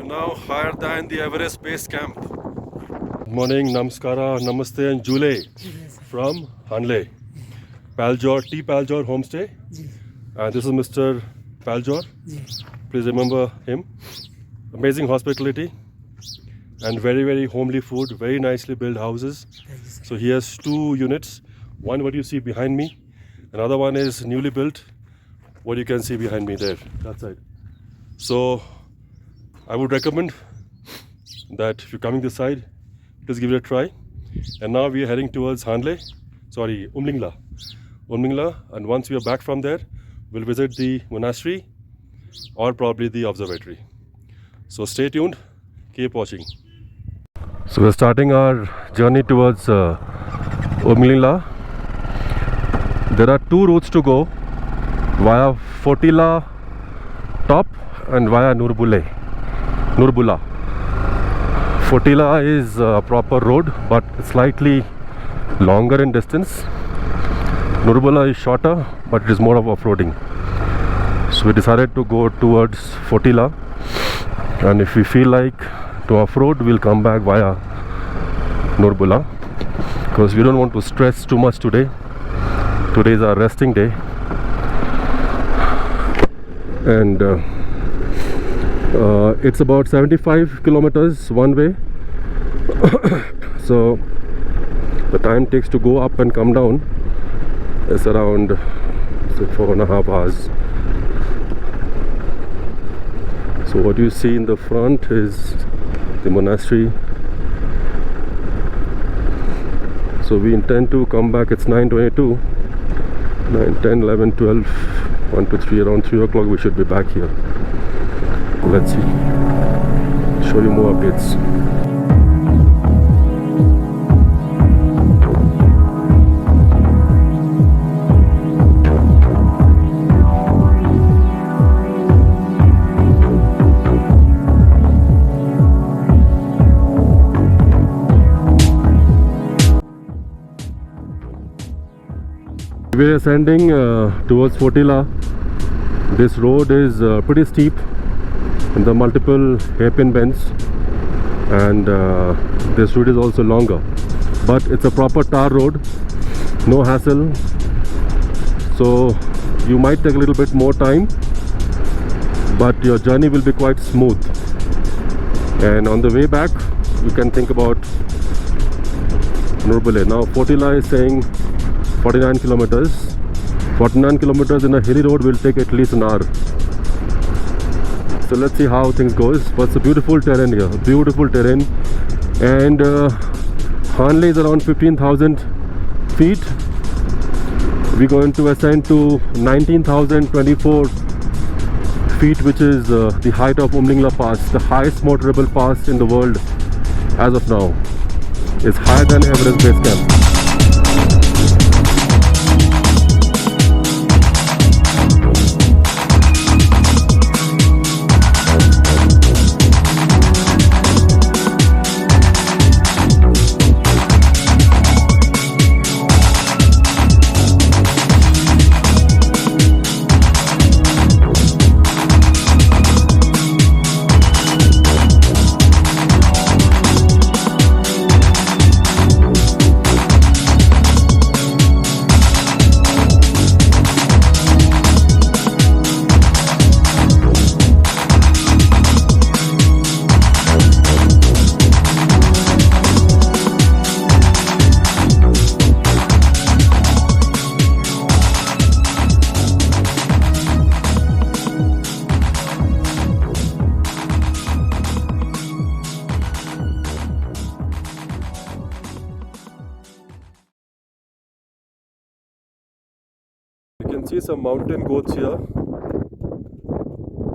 now higher than the Everest Base Camp. Good morning, Namaskara, Namaste and Jule from Hanle. Paljor, T. Paljor Homestay. And this is Mr. Paljor. Please remember him. Amazing hospitality and very, very homely food, very nicely built houses. So he has two units. One what you see behind me. Another one is newly built. What you can see behind me there, that side. So I would recommend that if you're coming this side, please give it a try. And now we are heading towards Umlingla. And once we are back from there, we'll visit the monastery or probably the observatory. So stay tuned, keep watching. So we're starting our journey towards Umlingla. There are two routes to go, via Fotila top and via Nurbula. Fotila is a proper road but slightly longer in distance. Nurbula is shorter but it is more of off-roading. So we decided to go towards Fotila, and if we feel like to off-road, we'll come back via Nurbula, because we don't want to stress too much today. Today is our resting day, and it's about 75 kilometers one way. So the time takes to go up and come down is around 4.5 hours. So what you see in the front is the monastery. So we intend to come back. It's 9:22, 9, 10, 11, 12, 1, 2, 3, around 3 o'clock we should be back here. Let's see, show you more updates. We're ascending towards Fotila. This road is pretty steep and there are multiple hairpin bends, and this route is also longer, but it's a proper tar road, no hassle. So you might take a little bit more time, but your journey will be quite smooth. And on the way back you can think about Nurbula. Now Fotila is saying 49 kilometers. 49 kilometers in a hilly road will take at least an hour. So let's see how things goes. But it's a beautiful terrain here, beautiful terrain. And Hanle is around 15,000 feet. We're going to ascend to 19,024 feet, which is the height of Umlingla Pass, the highest motorable pass in the world as of now. It's higher than Everest Base Camp. You can see some mountain goats here.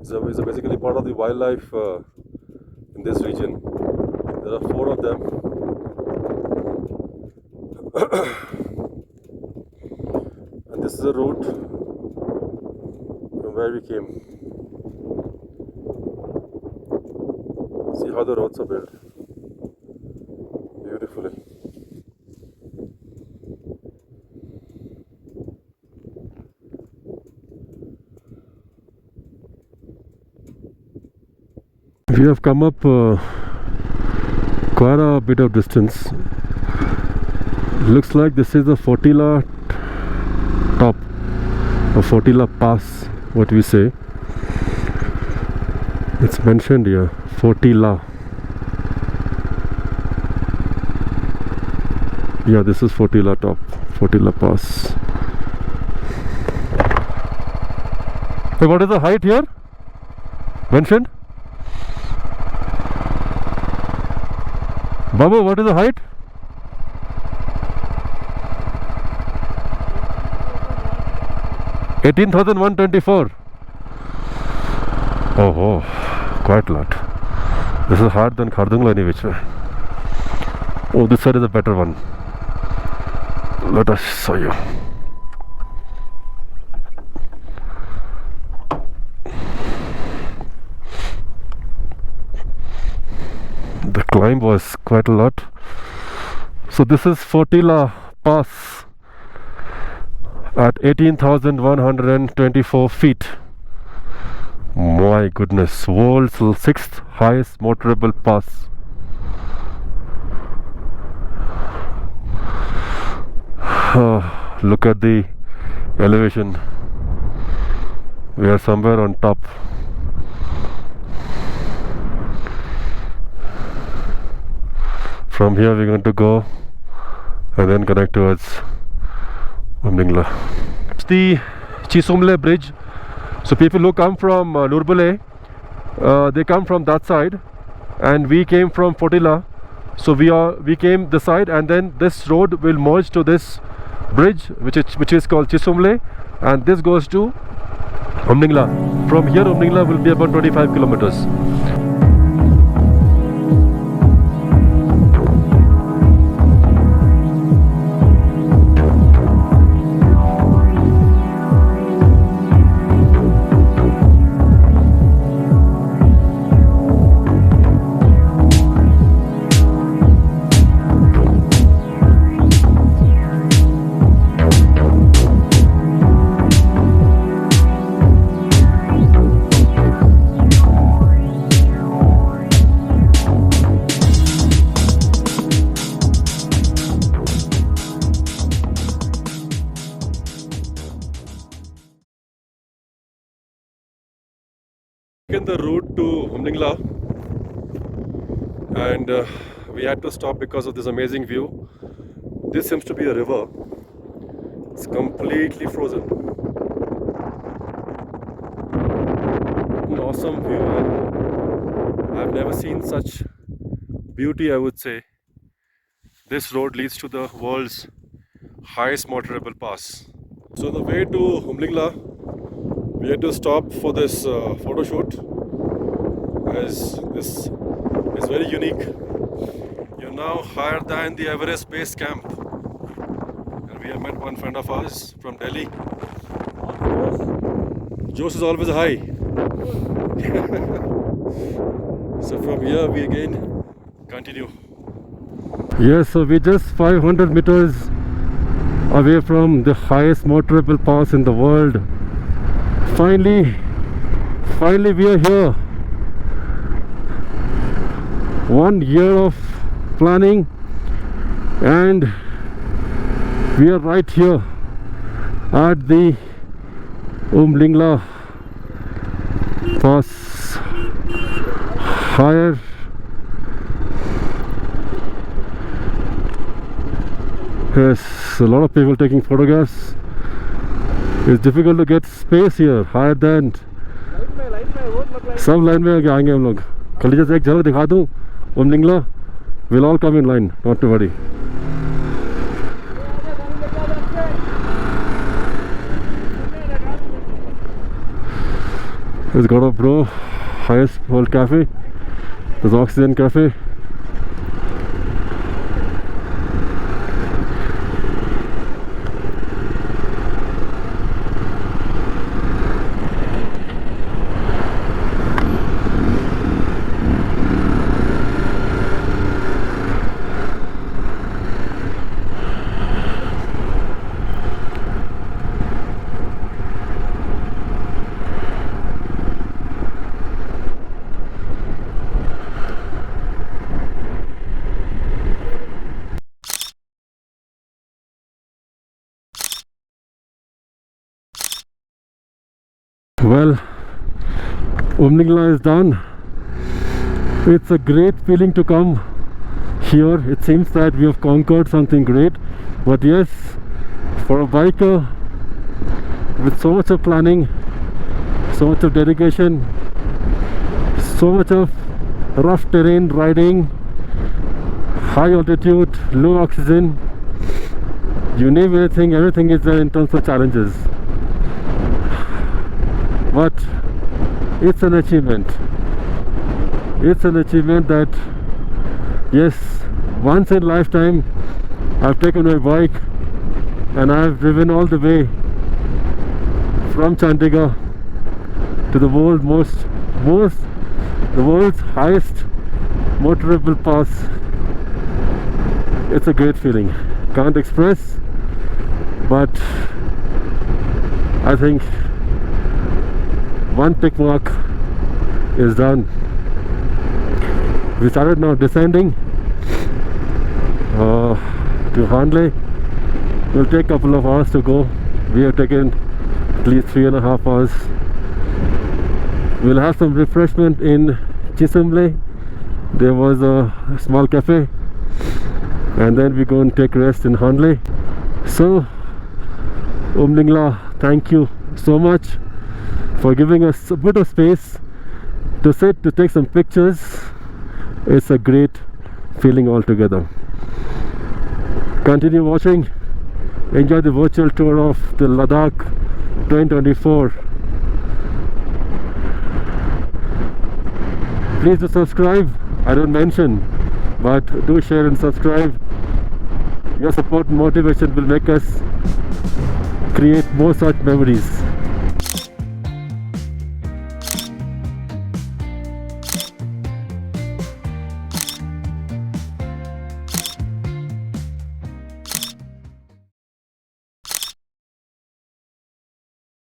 It's basically part of the wildlife in this region. There are 4 of them. And this is a route from where we came. See how the roads are built beautifully. We have come up quite a bit of distance. Looks like this is the Fortila top, or Fortila pass, what we say. It's mentioned here, Fortila. Yeah, this is Fortila top, Fortila pass. Hey, what is the height here mentioned? Babu, what is the height? 18,124. Oh, quite a lot. This is higher than Khardungla any which way. Oh, this side is a better one. Let us show you. The climb was quite a lot. So this is Fortila Pass at 18,124 feet. My goodness, world's 6th highest motorable pass. Look at the elevation. We are somewhere on top. From here we're going to go and then connect towards Umlingla. It's the Chisumle bridge. So people who come from Nurbule, they come from that side, and we came from Fortila. So we came this side, and then this road will merge to this bridge, which is called Chisumle, and this goes to Umlingla. From here Umlingla will be about 25 kilometers. The route to Umlingla, and we had to stop because of this amazing view. This seems to be a river. It's completely frozen. An awesome view, and I've never seen such beauty, I would say. This road leads to the world's highest motorable pass. So the way to Umlingla, we had to stop for this photo shoot, as this is very unique. You're now higher than the Everest Base Camp, and we have met one friend of ours from Delhi. Josh is always high. So from here we again continue. Yes, so we're just 500 meters away from the highest motorable pass in the world. Finally we are here. 1 year of planning, and we are right here at the Umlingla Pass. Higher. Yes, a lot of people taking photographs. It's difficult to get space here, higher than सब line में आएंगे हम लोग. कल जैसे एक जगह दिखा दूँ, Umlingla, we'll all come in line, not to worry. It's got a bro, highest world cafe. There's Oxygen Cafe. Well, Umlingla is done. It's a great feeling to come here. It seems that we have conquered something great. But yes, for a biker with so much of planning, so much of dedication, so much of rough terrain riding, high altitude, low oxygen, you name anything, everything is there in terms of challenges. But it's an achievement. It's an achievement that, yes, once in a lifetime I've taken my bike and I've driven all the way from Chandigarh to the world's highest motorable pass. It's a great feeling. Can't express, but I think one tick mark is done. We started now descending to Hanle. Will take a couple of hours to go. We have taken at least 3.5 hours. We'll have some refreshment in Chisumle. There was a small cafe, and then we go and take rest in Hanle. So Umlingla, thank you so much for giving us a bit of space to sit, to take some pictures. It's a great feeling altogether. Continue watching. Enjoy the virtual tour of the Ladakh 2024. Please do subscribe. I don't mention, but do share and subscribe. Your support and motivation will make us create more such memories.